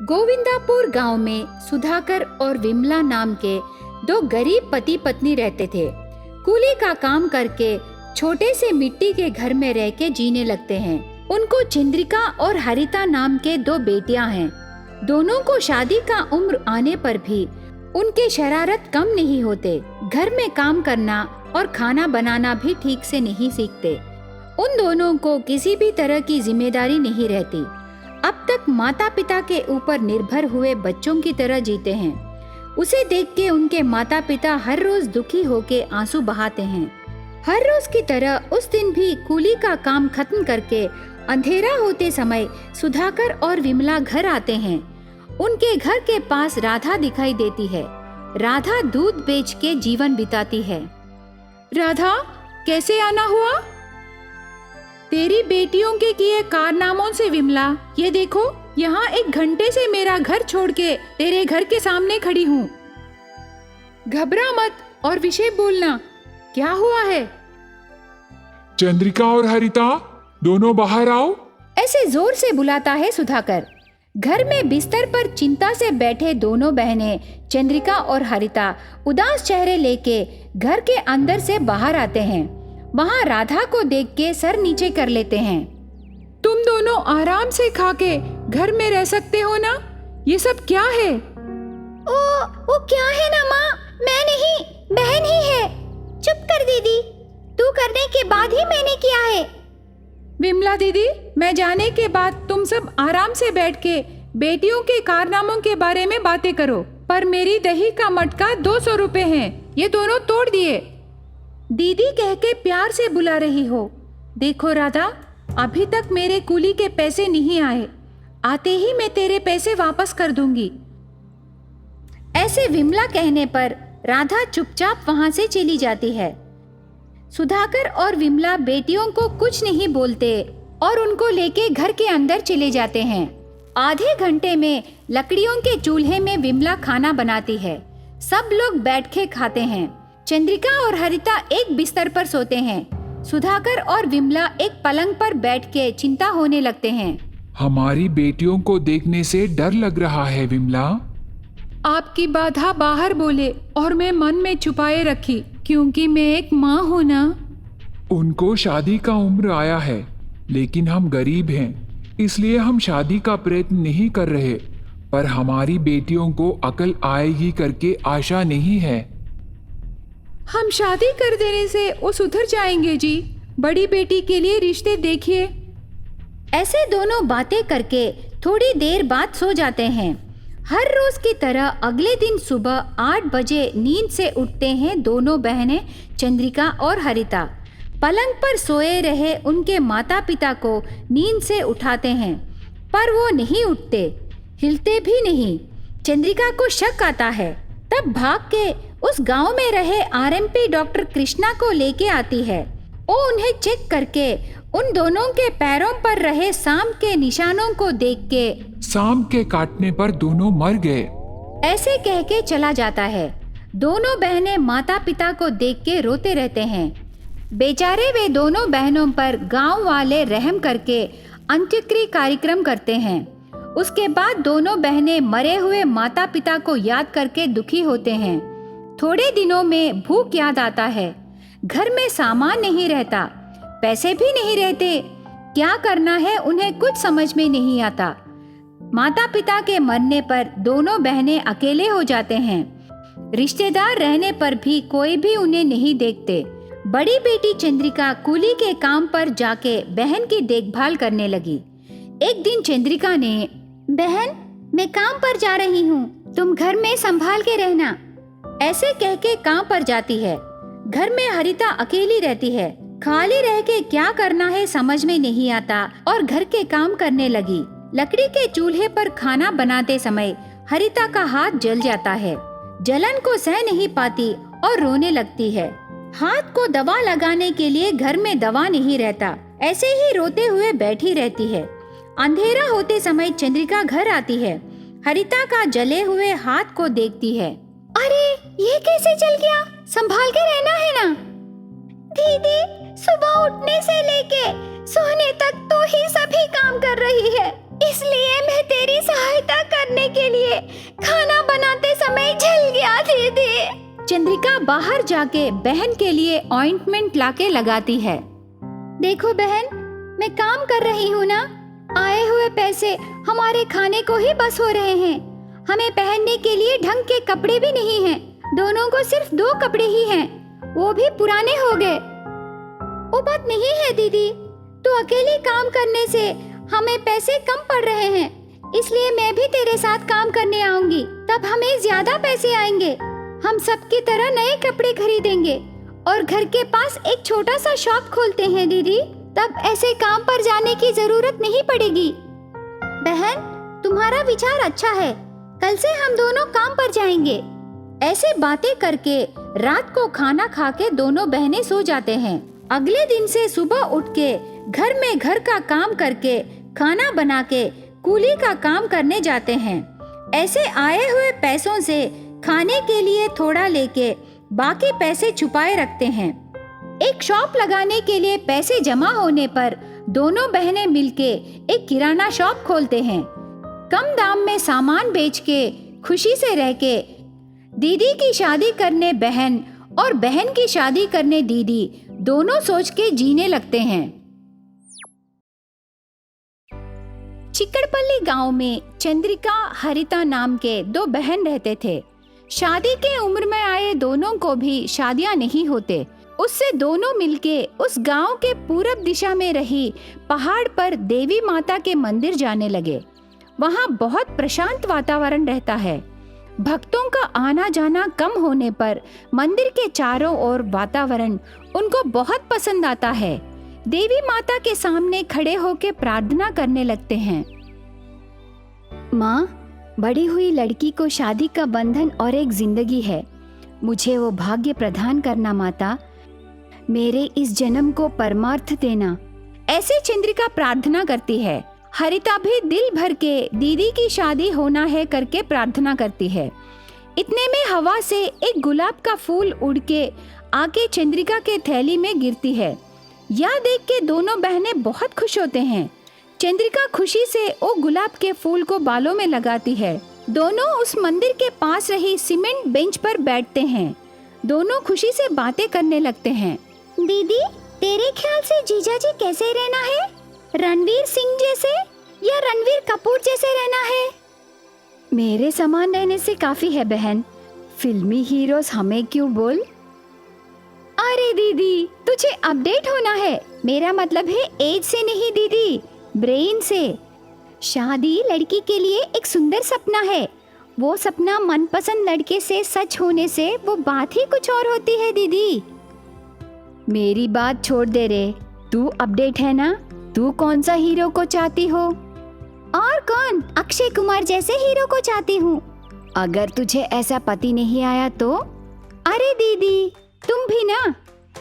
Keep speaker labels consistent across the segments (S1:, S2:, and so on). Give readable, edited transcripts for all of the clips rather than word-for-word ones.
S1: गोविंदापुर गांव में सुधाकर और विमला नाम के दो गरीब पति पत्नी रहते थे। कूली का काम करके छोटे से मिट्टी के घर में रह के जीने लगते हैं। उनको चंद्रिका और हरिता नाम के दो बेटियां हैं। दोनों को शादी का उम्र आने पर भी उनके शरारत कम नहीं होते। घर में काम करना और खाना बनाना भी ठीक से नहीं सीखते। उन दोनों को किसी भी तरह की जिम्मेदारी नहीं रहती। अब तक माता पिता के ऊपर निर्भर हुए बच्चों की तरह जीते हैं। उसे देख के उनके माता पिता हर रोज दुखी होके आंसू बहाते हैं। हर रोज की तरह उस दिन भी कूली का काम खत्म करके अंधेरा होते समय सुधाकर और विमला घर आते हैं। उनके घर के पास राधा दिखाई देती है। राधा दूध बेच के जीवन बिताती है।
S2: राधा, कैसे आना हुआ? तेरी बेटियों के किए कारनामों से विमला, ये देखो, यहाँ 1 घंटे से मेरा घर छोड़ के तेरे घर के सामने खड़ी हूँ। घबरा मत और विषय बोलना, क्या हुआ है?
S3: चंद्रिका और हरिता, दोनों बाहर आओ।
S1: ऐसे जोर से बुलाता है सुधाकर। घर में बिस्तर पर चिंता से बैठे दोनों बहनें चंद्रिका और हरिता उदास चेहरे लेके घर के अंदर से बाहर आते हैं। वहाँ राधा को देख के सर नीचे कर लेते हैं।
S2: तुम दोनों आराम से खा के घर में रह सकते हो ना? ये सब क्या है?
S4: वो क्या है ना माँ, मैं नहीं, बहन ही है। चुप कर दीदी, तू करने के बाद ही मैंने किया है।
S2: विमला दीदी, मैं जाने के बाद तुम सब आराम से बैठ के बेटियों के कारनामों के बारे में बातें करो, पर मेरी दही का मटका 200 रुपए है, ये दोनों तोड़ दिए। दीदी कह के प्यार से बुला रही हो। देखो राधा, अभी तक मेरे कूली के पैसे नहीं आए। आते ही मैं तेरे पैसे वापस कर दूंगी।
S1: ऐसे विमला कहने पर राधा चुपचाप वहाँ से चली जाती है। सुधाकर और विमला बेटियों को कुछ नहीं बोलते और उनको लेके घर के अंदर चले जाते हैं। आधे घंटे में लकड़ियों के चूल्हे में विमला खाना बनाती है। सब लोग बैठ के खाते हैं। चंद्रिका और हरिता एक बिस्तर पर सोते हैं। सुधाकर और विमला एक पलंग पर बैठ के चिंता होने लगते हैं।
S3: हमारी बेटियों को देखने से डर लग रहा है विमला।
S2: आपकी बाधा बाहर बोले और मैं मन में छुपाए रखी, क्योंकि मैं एक माँ हूँ ना।
S3: उनको शादी का उम्र आया है, लेकिन हम गरीब हैं, इसलिए हम शादी का प्रयत्न नहीं कर रहे। पर हमारी बेटियों को अकल आएगी करके आशा नहीं है।
S2: हम शादी कर देने से वो सुधर जाएंगे जी। बड़ी बेटी के लिए रिश्ते देखिए।
S1: ऐसे दोनों बातें करके थोड़ी देर बाद सो जाते हैं। हर रोज की तरह अगले दिन सुबह 8 बजे नींद से उठते हैं दोनों बहनें चंद्रिका और हरिता। पलंग पर सोए रहे उनके माता पिता को नींद से उठाते हैं, पर वो नहीं उठते, हिलते भी नहीं। चंद्रिका को शक आता है, तब भाग के उस गांव में रहे आरएमपी डॉक्टर कृष्णा को लेके आती है। वो उन्हें चेक करके उन दोनों के पैरों पर रहे सांप के निशानों को देख के
S3: सांप के काटने पर दोनों मर गए,
S1: ऐसे कह के चला जाता है। दोनों बहनें माता पिता को देख के रोते रहते हैं। बेचारे वे दोनों बहनों पर गांव वाले रहम करके अंत्यक्रिया कार्यक्रम करते हैं। उसके बाद दोनों बहनें मरे हुए माता पिता को याद करके दुखी होते हैं। थोड़े दिनों में भूख याद आता है। घर में सामान नहीं रहता, पैसे भी नहीं रहते। क्या करना है उन्हें कुछ समझ में नहीं आता। माता पिता के मरने पर दोनों बहनें अकेले हो जाते हैं। रिश्तेदार रहने पर भी कोई भी उन्हें नहीं देखते। बड़ी बेटी चंद्रिका कूली के काम पर जाके बहन की देखभाल करने लगी। एक दिन चंद्रिका ने,
S4: बहन, मैं काम पर जा रही हूँ, तुम घर में संभाल के रहना,
S1: ऐसे कह के काम पर जाती है। घर में हरिता अकेली रहती है। खाली रह के क्या करना है समझ में नहीं आता और घर के काम करने लगी। लकड़ी के चूल्हे पर खाना बनाते समय हरिता का हाथ जल जाता है। जलन को सह नहीं पाती और रोने लगती है। हाथ को दवा लगाने के लिए घर में दवा नहीं रहता, ऐसे ही रोते हुए बैठी रहती है। अंधेरा होते समय चंद्रिका घर आती है। हरिता का जले हुए हाथ को देखती है।
S4: अरे, ये कैसे जल गया? संभाल के रहना है ना। दीदी, सुबह उठने से लेके सोने तक तो ही सभी काम कर रही है, इसलिए मैं तेरी सहायता करने
S1: चंद्रिका बाहर जाके बहन के लिए ऑइंटमेंट लाके लगाती है।
S4: देखो बहन, मैं काम कर रही हूँ ना, आए हुए पैसे हमारे खाने को ही बस हो रहे हैं। हमें पहनने के लिए ढंग के कपड़े भी नहीं हैं। दोनों को सिर्फ 2 कपड़े ही हैं, वो भी पुराने हो गए। वो बात नहीं है दीदी, तू अकेली काम करने से हमें पैसे कम पड़ रहे हैं, इसलिए मैं भी तेरे साथ काम करने आऊंगी। तब हमें ज्यादा पैसे आएंगे। हम सबकी तरह नए कपड़े खरीदेंगे और घर के पास एक छोटा सा शॉप खोलते हैं दीदी। तब ऐसे काम पर जाने की जरूरत नहीं पड़ेगी। बहन, तुम्हारा विचार अच्छा है। कल से हम दोनों काम पर जाएंगे।
S1: ऐसे बातें करके रात को खाना खा के दोनों बहनें सो जाते हैं। अगले दिन से सुबह उठ के घर में घर का काम करके खाना बना के कूली का काम करने जाते हैं। ऐसे आए हुए पैसों से खाने के लिए थोड़ा लेके बाकी पैसे छुपाए रखते हैं। एक शॉप लगाने के लिए पैसे जमा होने पर दोनों बहनें मिलके एक किराना शॉप खोलते हैं। कम दाम में सामान बेच के खुशी से रह के दीदी की शादी करने बहन और बहन की शादी करने दीदी दोनों सोच के जीने लगते हैं। चिकड़पल्ली गांव में चंद्रिका हरिता नाम के 2 बहन रहते थे। शादी के उम्र में आए दोनों को भी शादियां नहीं होते। उससे दोनों मिलके उस गांव के पूरब दिशा में रही पहाड़ पर देवी माता के मंदिर जाने लगे। वहां बहुत प्रशांत वातावरण रहता है। भक्तों का आना जाना कम होने पर मंदिर के चारों ओर वातावरण उनको बहुत पसंद आता है। देवी माता के सामने खड़े होकर प्रार्थना करने लगते हैं।
S4: माँ, बड़ी हुई लड़की को शादी का बंधन और एक जिंदगी है। मुझे वो भाग्य प्रदान करना माता। मेरे इस जन्म को परमार्थ देना।
S1: ऐसे चंद्रिका प्रार्थना करती है। हरिता भी दिल भर के दीदी की शादी होना है करके प्रार्थना करती है। इतने में हवा से एक गुलाब का फूल उड़ के आके चंद्रिका के थैली में गिरती है। यह देख के दोनों बहनें बहुत खुश होते हैं। चंद्रिका खुशी से वो गुलाब के फूल को बालों में लगाती है। दोनों उस मंदिर के पास रही सीमेंट बेंच पर बैठते हैं। दोनों खुशी से बातें करने लगते हैं।
S4: दीदी, तेरे ख्याल से जीजा जी कैसे रहना है? रणवीर सिंह जैसे या रणवीर कपूर जैसे रहना है?
S1: मेरे समान रहने से काफी है बहन। फिल्मी हीरोज हमें क्यों बोल?
S4: अरे दीदी, तुझे अपडेट होना है। मेरा मतलब है एज से नहीं दीदी, ब्रेन से। शादी लड़की के लिए एक सुंदर सपना है। वो सपना मनपसंद लड़के से सच होने से वो बात ही कुछ और होती है दीदी।
S1: मेरी बात छोड़ दे रे, तू अपडेट है ना? तू कौन सा हीरो को चाहती हो?
S4: और कौन? अक्षय कुमार जैसे हीरो को चाहती हूँ।
S1: अगर तुझे ऐसा पति नहीं आया तो?
S4: अरे दीदी, तुम भी ना।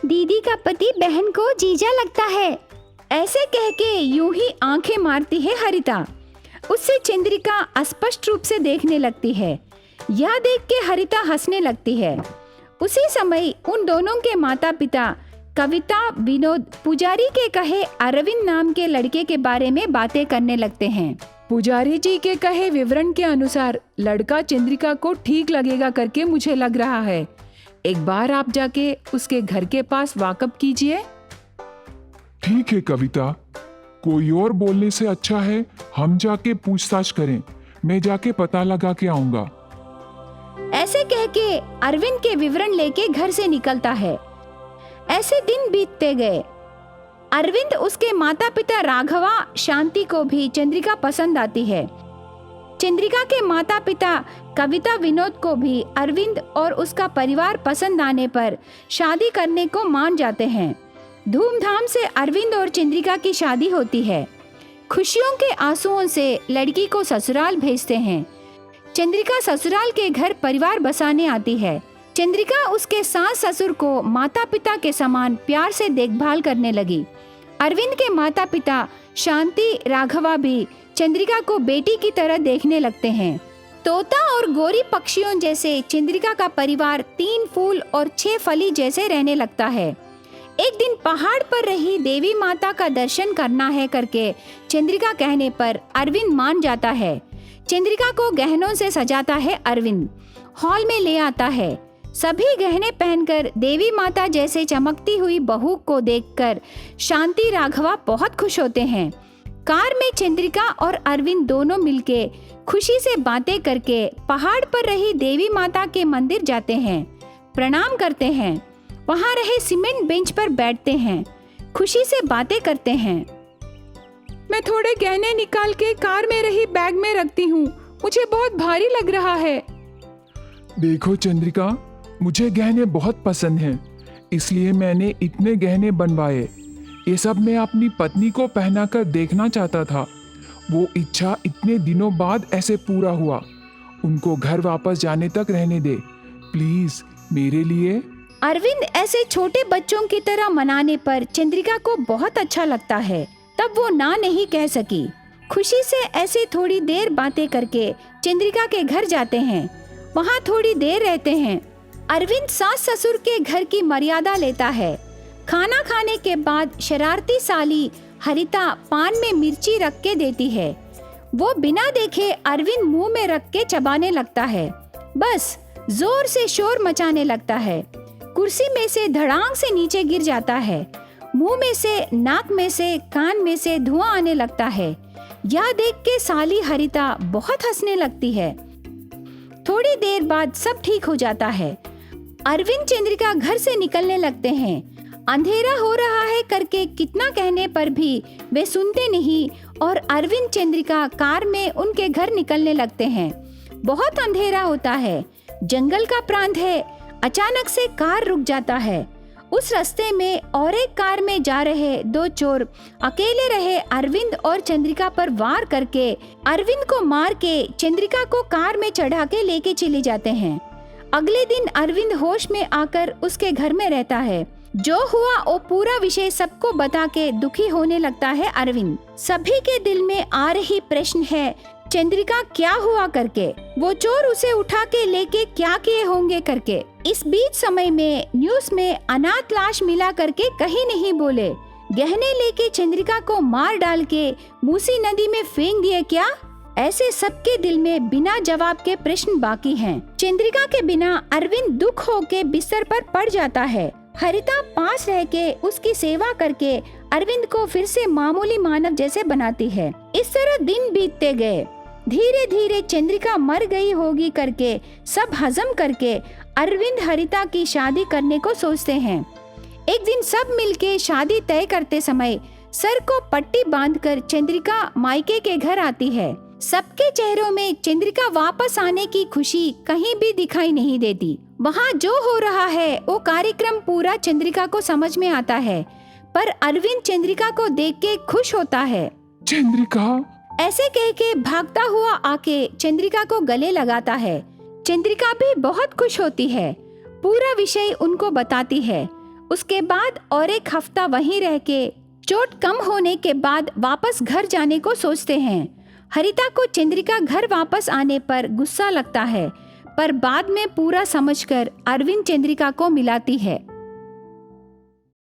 S4: दीदी का पति बहन को जीजा लगता है।
S1: ऐसे कह के यूं ही आंखें मारती है हरिता। उससे चंद्रिका स्पष्ट रूप से देखने लगती है। यह देख के हरिता हंसने लगती है। उसी समय उन दोनों के माता पिता कविता विनोद पुजारी के कहे अरविंद नाम के लड़के के बारे में बातें करने लगते हैं।
S2: पुजारी जी के कहे विवरण के अनुसार लड़का चंद्रिका को ठीक लगेगा करके मुझे लग रहा है। एक बार आप जाके उसके घर के पास वाकफ कीजिए।
S3: ठीक है कविता, कोई और बोलने से अच्छा है हम जाके पूछताछ करें। मैं जाके पता लगा के आऊंगा।
S1: ऐसे कह के अरविंद के विवरण लेके घर से निकलता है। ऐसे दिन बीतते गए। अरविंद उसके माता पिता राघवा शांति को भी चंद्रिका पसंद आती है। चंद्रिका के माता पिता कविता विनोद को भी अरविंद और उसका परिवार पसंद आने पर शादी करने को मान जाते हैं। धूमधाम से अरविंद और चंद्रिका की शादी होती है। खुशियों के आंसुओं से लड़की को ससुराल भेजते हैं। चंद्रिका ससुराल के घर परिवार बसाने आती है। चंद्रिका उसके सास ससुर को माता पिता के समान प्यार से देखभाल करने लगी। अरविंद के माता पिता शांति राघवा भी चंद्रिका को बेटी की तरह देखने लगते हैं। तोता और गोरी पक्षियों जैसे चंद्रिका का परिवार 3 फूल और 6 फली जैसे रहने लगता है। एक दिन पहाड़ पर रही देवी माता का दर्शन करना है करके चंद्रिका कहने पर अरविंद मान जाता है। चंद्रिका को गहनों से सजाता है अरविंद। हॉल में ले आता है।
S4: सभी गहने पहनकर देवी माता जैसे चमकती हुई बहू को देखकर शांति राघवा बहुत खुश होते हैं। कार में चंद्रिका और अरविंद दोनों मिलके खुशी से बातें करके पहाड़ पर रही देवी माता के मंदिर जाते हैं, प्रणाम करते हैं, वहां रहे सीमेंट बेंच पर बैठते हैं, खुशी से बातें करते हैं।
S2: मैं थोड़े गहने निकाल के कार में रही बैग में रखती हूँ, मुझे बहुत भारी लग रहा है।
S3: देखो चंद्रिका, मुझे गहने बहुत पसंद हैं, इसलिए मैंने इतने गहने बनवाए। ये सब मैं अपनी पत्नी को पहनाकर देखना चाहता था। वो इच्छा इतने दिनों बाद ऐसे पूरा हुआ। उनको घर वापस जाने तक रहने दे प्लीज मेरे लिए।
S4: अरविंद ऐसे छोटे बच्चों की तरह मनाने पर चंद्रिका को बहुत अच्छा लगता है। तब वो ना नहीं कह सकी। खुशी से ऐसे थोड़ी देर बातें करके चंद्रिका के घर जाते हैं, वहाँ थोड़ी देर रहते हैं। अरविंद सास ससुर के घर की मर्यादा लेता है। खाना खाने के बाद शरारती साली हरिता पान में मिर्ची रख के देती है। वो बिना देखे अरविंद मुंह में रख के चबाने लगता है, बस जोर से शोर मचाने लगता है। कुर्सी में से धड़ाम से नीचे गिर जाता है। मुंह में से, नाक में से, कान में से धुआं आने लगता है। यह देख के साली हरिता बहुत हंसने लगती है। थोड़ी देर बाद सब ठीक हो जाता है। अरविंद चंद्रिका घर से निकलने लगते हैं। अंधेरा हो रहा है करके कितना कहने पर भी वे सुनते नहीं और अरविंद चंद्रिका कार में उनके घर निकलने लगते हैं। बहुत अंधेरा होता है, जंगल का प्रांत है। अचानक से कार रुक जाता है। उस रास्ते में और एक कार में जा रहे दो चोर अकेले रहे अरविंद और चंद्रिका पर वार करके अरविंद को मार के चंद्रिका को कार में चढ़ा के लेके चले जाते हैं। अगले दिन अरविंद होश में आकर उसके घर में रहता है। जो हुआ वो पूरा विषय सबको बता के दुखी होने लगता है अरविंद। सभी के दिल में आ रही प्रश्न है, चंद्रिका क्या हुआ करके, वो चोर उसे उठा के लेके क्या किए होंगे करके। इस बीच समय में न्यूज में अनाथ लाश मिला करके कहीं नहीं बोले। गहने लेके चंद्रिका को मार डाल के मूसी नदी में फेंक दिए क्या? ऐसे सबके दिल में बिना जवाब के प्रश्न बाकी हैं। चंद्रिका के बिना अरविंद दुख होके बिस्तर पर पड़ जाता है। हरिता पास रह के उसकी सेवा करके अरविंद को फिर से मामूली मानव जैसे बनाती है। इस तरह दिन बीतते गए। धीरे धीरे चंद्रिका मर गई होगी करके सब हजम करके अरविंद हरिता की शादी करने को सोचते हैं। एक दिन सब मिलके शादी तय करते समय सर को पट्टी बांधकर चंद्रिका मायके के घर आती है। सबके चेहरों में चंद्रिका वापस आने की खुशी कहीं भी दिखाई नहीं देती। वहाँ जो हो रहा है वो कार्यक्रम पूरा चंद्रिका को समझ में आता है, पर अरविंद चंद्रिका को देख के खुश होता है।
S3: चंद्रिका,
S4: ऐसे कह के भागता हुआ आके चंद्रिका को गले लगाता है। चंद्रिका भी बहुत खुश होती है, पूरा विषय उनको बताती है। उसके बाद और एक हफ्ता वहीं रह के चोट कम होने के बाद वापस घर जाने को सोचते हैं। हरिता को चंद्रिका घर वापस आने पर गुस्सा लगता है, पर बाद में पूरा समझकर अरविंद चंद्रिका को मिलाती है।